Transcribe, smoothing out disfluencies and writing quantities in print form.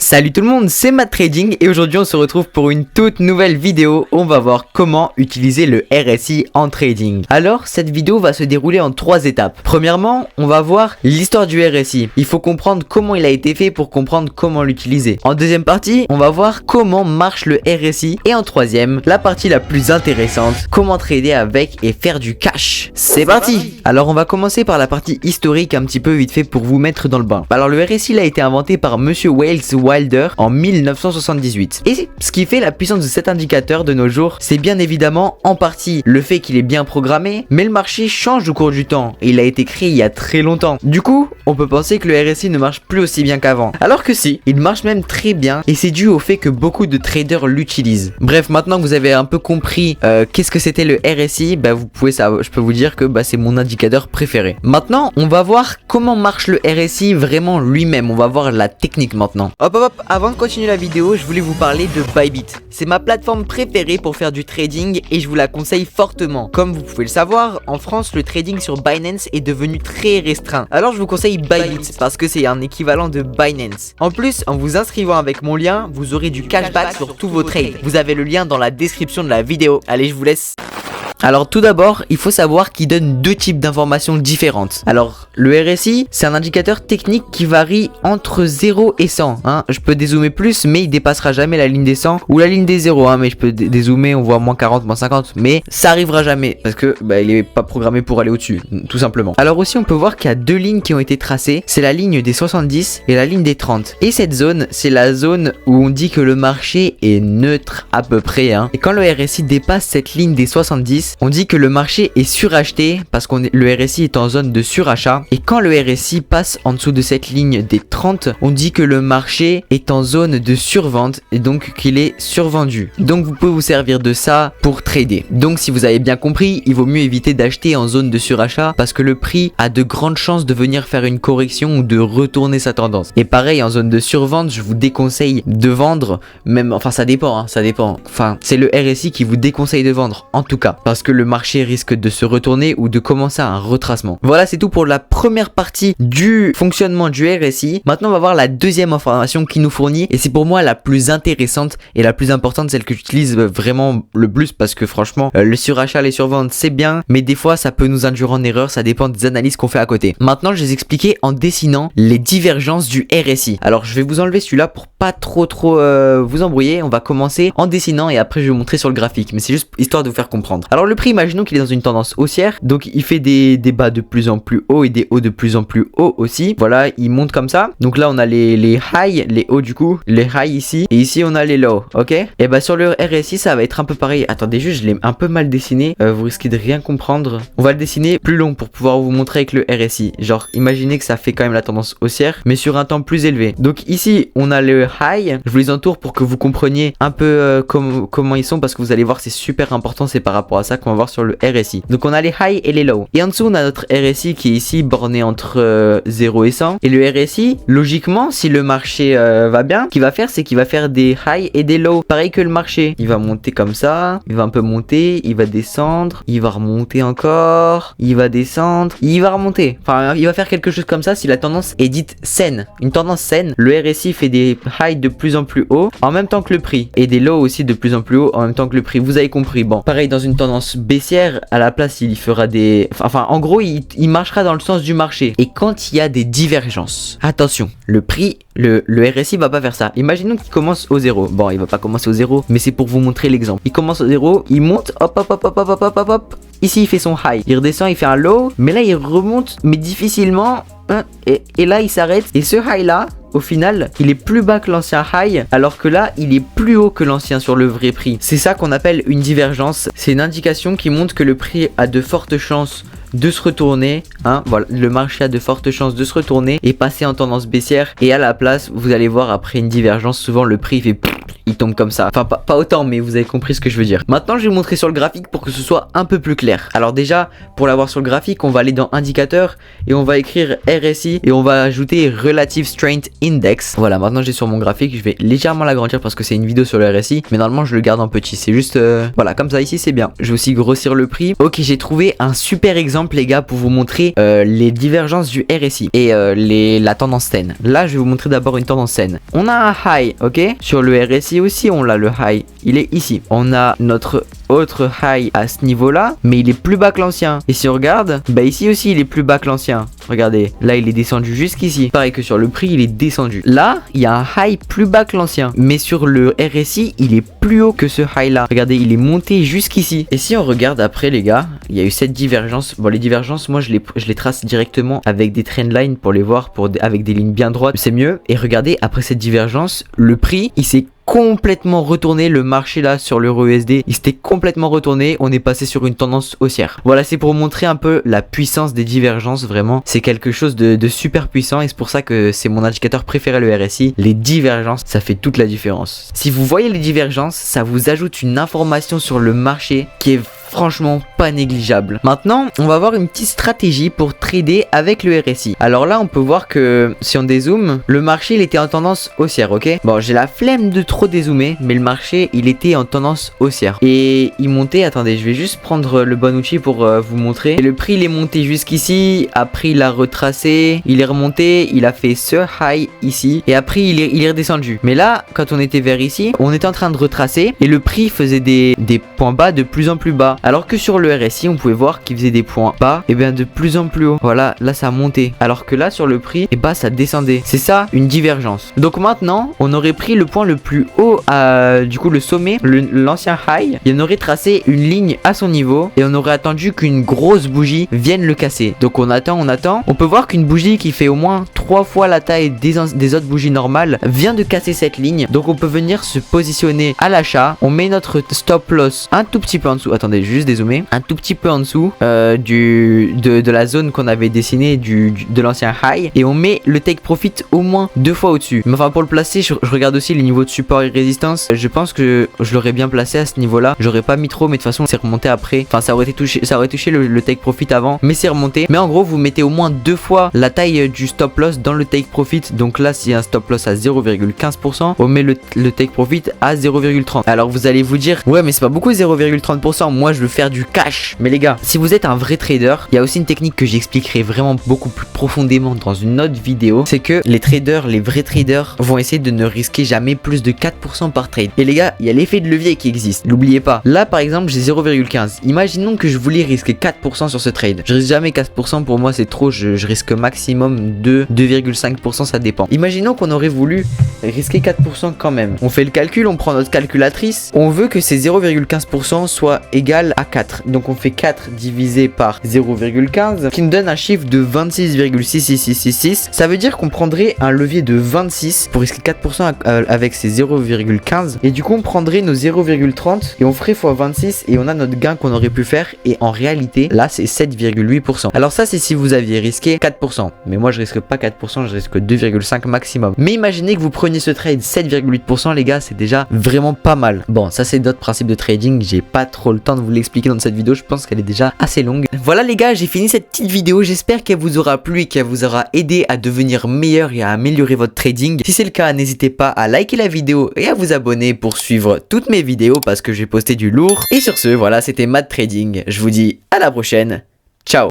Salut tout le monde, c'est Matt Trading et aujourd'hui on se retrouve pour une toute nouvelle vidéo où on va voir comment utiliser le RSI en trading. Alors cette vidéo va se dérouler en 3 étapes. Premièrement, on va voir l'histoire du RSI. Il faut comprendre comment il a été fait pour comprendre comment l'utiliser. En deuxième partie, on va voir comment marche le RSI. Et en troisième, la partie la plus intéressante, comment trader avec et faire du cash. C'est parti! Alors on va commencer par la partie historique un petit peu vite fait pour vous mettre dans le bain. Alors le RSI il a été inventé par Monsieur Wales Wilder en 1978. Et ce qui fait la puissance de cet indicateur de nos jours, c'est bien évidemment en partie le fait qu'il est bien programmé, mais le marché change au cours du temps et il a été créé il y a très longtemps. Du coup, on peut penser que le RSI ne marche plus aussi bien qu'avant. Alors que si, il marche même très bien et c'est dû au fait que beaucoup de traders l'utilisent. Bref, maintenant que vous avez un peu compris qu'est-ce que c'était le RSI, je peux vous dire que c'est mon indicateur préféré. Maintenant, on va voir comment marche le RSI vraiment lui-même. On va voir la technique maintenant. Hop, avant de continuer la vidéo, je voulais vous parler de Bybit. C'est ma plateforme préférée pour faire du trading et je vous la conseille fortement. Comme vous pouvez le savoir, en France, le trading sur Binance est devenu très restreint. Alors je vous conseille Bybit parce que c'est un équivalent de Binance. En plus, en vous inscrivant avec mon lien, vous aurez du cashback sur tous vos trades. Vous avez le lien dans la description de la vidéo. Allez, je vous laisse. Alors tout d'abord, il faut savoir qu'il donne deux types d'informations différentes. Alors le RSI, c'est un indicateur technique qui varie entre 0 et 100. Je peux dézoomer plus, mais il dépassera jamais la ligne des 100 ou la ligne des 0. Mais je peux dézoomer, on voit moins 40, moins 50, mais ça arrivera jamais parce que il est pas programmé pour aller au-dessus, tout simplement. Alors aussi, on peut voir qu'il y a deux lignes qui ont été tracées. C'est la ligne des 70 et la ligne des 30. Et cette zone, c'est la zone où on dit que le marché est neutre à peu près. Et quand le RSI dépasse cette ligne des 70, on dit que le marché est suracheté parce que le RSI est en zone de surachat. Et quand le RSI passe en dessous de cette ligne des 30, on dit que le marché est en zone de survente et donc qu'il est survendu. Donc vous pouvez vous servir de ça pour trader. Donc si vous avez bien compris, il vaut mieux éviter d'acheter en zone de surachat parce que le prix a de grandes chances de venir faire une correction ou de retourner sa tendance. Et pareil, en zone de survente, je vous déconseille de vendre, ça dépend, c'est le RSI qui vous déconseille de vendre, en tout cas, parce que le marché risque de se retourner ou de commencer un retracement. Voilà, c'est tout pour la première partie du fonctionnement du RSI. Maintenant, on va voir la deuxième information qu'il nous fournit et c'est pour moi la plus intéressante et la plus importante, celle que j'utilise vraiment le plus parce que franchement, le surachat, les surventes, c'est bien, mais des fois, ça peut nous induire en erreur, ça dépend des analyses qu'on fait à côté. Maintenant, je vais expliquer en dessinant les divergences du RSI. Alors, je vais vous enlever celui-là pour pas trop vous embrouiller. On va commencer en dessinant et après, je vais vous montrer sur le graphique, mais c'est juste histoire de vous faire comprendre. Alors, le prix, imaginons qu'il est dans une tendance haussière, donc il fait des bas de plus en plus hauts et des hauts de plus en plus hauts aussi. Voilà, il monte comme ça. Donc là on a les highs, les hauts du coup, les highs ici et ici on a les lows, ok. Et sur le RSI ça va être un peu pareil. Attendez juste, je l'ai un peu mal dessiné, vous risquez de rien comprendre. On va le dessiner plus long pour pouvoir vous montrer avec le RSI. Genre imaginez que ça fait quand même la tendance haussière mais sur un temps plus élevé. Donc ici on a le high, je vous les entoure pour que vous compreniez un peu comment ils sont parce que vous allez voir c'est super important, c'est par rapport à ça qu'on va voir sur le RSI. Donc on a les high et les low. Et en dessous on a notre RSI qui est ici borné entre 0 et 100. Et le RSI, logiquement, si le marché va bien, ce qu'il va faire, c'est qu'il va faire des high et des low. Pareil que le marché. Il va monter comme ça, il va un peu monter, il va descendre, il va remonter encore, il va descendre, il va remonter. Enfin, il va faire quelque chose comme ça si la tendance est dite saine. Une tendance saine, le RSI fait des highs de plus en plus haut en même temps que le prix. Et des lows aussi de plus en plus haut en même temps que le prix. Vous avez compris. Bon, pareil dans une tendance baissière, à la place il fera des... en gros il marchera dans le sens du marché. Et quand il y a des divergences, attention, le prix, le RSI va pas faire ça. Imaginons qu'il commence au 0. Bon, il va pas commencer au 0, mais c'est pour vous montrer l'exemple. Il commence au 0, il monte, hop. Ici il fait son high, il redescend, il fait un low, mais là il remonte, mais difficilement. Et là il s'arrête. Et ce high là, au final, il est plus bas que l'ancien high, alors que là, il est plus haut que l'ancien sur le vrai prix. C'est ça qu'on appelle une divergence. C'est une indication qui montre que le prix a de fortes chances de se retourner. Voilà, le marché a de fortes chances de se retourner et passer en tendance baissière. Et à la place, vous allez voir après une divergence, souvent le prix il tombe comme ça. Enfin pas autant, mais vous avez compris ce que je veux dire. Maintenant je vais vous montrer sur le graphique pour que ce soit un peu plus clair. Alors déjà pour l'avoir sur le graphique, on va aller dans indicateur et on va écrire RSI et on va ajouter Relative Strength Index. Voilà, maintenant j'ai sur mon graphique, je vais légèrement l'agrandir parce que c'est une vidéo sur le RSI, mais normalement je le garde en petit. C'est juste voilà, comme ça ici c'est bien. Je vais aussi grossir le prix. Ok, j'ai trouvé un super exemple les gars pour vous montrer les divergences du RSI et la tendance saine. Là je vais vous montrer d'abord une tendance saine. On a un high, ok. Sur le RSI aussi on l'a, le high, il est ici. On a notre autre high à ce niveau là, mais il est plus bas que l'ancien. Et si on regarde, bah ici aussi il est plus bas que l'ancien. Regardez, là il est descendu jusqu'ici. Pareil que sur le prix, il est descendu. Là, il y a un high plus bas que l'ancien. Mais sur le RSI, il est plus haut que ce high là. Regardez, il est monté jusqu'ici. Et si on regarde après les gars, il y a eu cette divergence. Bon, les divergences, moi je les trace directement avec des trendlines pour les voir, avec des lignes bien droites. C'est mieux. Et regardez, après cette divergence, le prix, il s'est complètement retourné. Le marché là sur l'euro USD, il s'était complètement retourné. On est passé sur une tendance haussière. Voilà, c'est pour montrer un peu la puissance des divergences. Vraiment, c'est quelque chose de super puissant et c'est pour ça que c'est mon indicateur préféré, le RSI. Les divergences, ça fait toute la différence. Si vous voyez les divergences, ça vous ajoute une information sur le marché qui est franchement pas négligeable. Maintenant, on va voir une petite stratégie pour trader avec le RSI. Alors là, on peut voir que si on dézoome, le marché il était en tendance haussière, ok. Bon, j'ai la flemme de trop dézoomer, mais le marché il était en tendance haussière et il montait. Attendez, je vais juste prendre le bon outil pour vous montrer. Et le prix il est monté jusqu'ici, après il a retracé, il est remonté, il a fait ce high ici et après il est redescendu. Mais là, quand on était vers ici, on était en train de retracer et le prix faisait des points bas de plus en plus bas. Alors que sur le RSI, on pouvait voir qu'il faisait des points bas et bien de plus en plus haut. Voilà, là ça montait. Alors que là sur le prix, et bah ça descendait. C'est ça une divergence. Donc maintenant, on aurait pris le point le plus haut, du coup le sommet, l'ancien high, et on aurait tracé une ligne à son niveau et on aurait attendu qu'une grosse bougie vienne le casser. Donc on attend. On peut voir qu'une bougie qui fait au moins 3 fois la taille des autres bougies normales vient de casser cette ligne. Donc on peut venir se positionner à l'achat. On met notre stop loss un tout petit peu en dessous. Attendez, juste dézoomer. Un tout petit peu en dessous de la zone qu'on avait dessinée de l'ancien high. Et on met le take profit au moins 2 fois au-dessus. Mais enfin pour le placer, je regarde aussi les niveaux de support et résistance. Je pense que je l'aurais bien placé à ce niveau-là. J'aurais pas mis trop, mais de toute façon c'est remonté après. Enfin ça aurait touché le take profit avant, mais c'est remonté. Mais en gros vous mettez au moins 2 fois la taille du stop loss dans le take profit. Donc là si un stop loss à 0,15%, on met le take profit à 0,30. Alors vous allez vous dire ouais mais c'est pas beaucoup 0,30%. Moi je veux faire du cash. Mais les gars, si vous êtes un vrai trader, il y a aussi une technique que j'expliquerai vraiment beaucoup plus profondément dans une autre vidéo. C'est que les traders, les vrais traders vont essayer de ne risquer jamais plus de 4% par trade. Et les gars, il y a l'effet de levier qui existe. N'oubliez pas. Là par exemple j'ai 0,15. Imaginons que je voulais risquer 4% sur ce trade. Je risque jamais 4%, pour moi c'est trop. Je risque maximum 2,5%, ça dépend. Imaginons qu'on aurait voulu risquer 4% quand même. On fait le calcul, on prend notre calculatrice. On veut que ces 0,15% soient égal à 4. Donc on fait 4 divisé par 0,15 qui nous donne un chiffre de 26,66666. Ça veut dire qu'on prendrait un levier de 26 pour risquer 4% avec ces 0,15 et du coup on prendrait nos 0,30 et on ferait x 26 et on a notre gain qu'on aurait pu faire et en réalité là c'est 7,8%. Alors ça c'est si vous aviez risqué 4%, mais moi je risque pas 4%, je risque 2,5 maximum. Mais imaginez que vous preniez ce trade 7,8% les gars, c'est déjà vraiment pas mal. Bon ça c'est d'autres principes de trading, j'ai pas trop le temps de vous l'expliquer dans cette vidéo, je pense qu'elle est déjà assez longue. Voilà les gars, j'ai fini cette petite vidéo, j'espère qu'elle vous aura plu et qu'elle vous aura aidé à devenir meilleur et à améliorer votre trading. Si c'est le cas, n'hésitez pas à liker la vidéo et à vous abonner pour suivre toutes mes vidéos parce que j'ai posté du lourd. Et sur ce, voilà, c'était Mad Trading, je vous dis à la prochaine, ciao.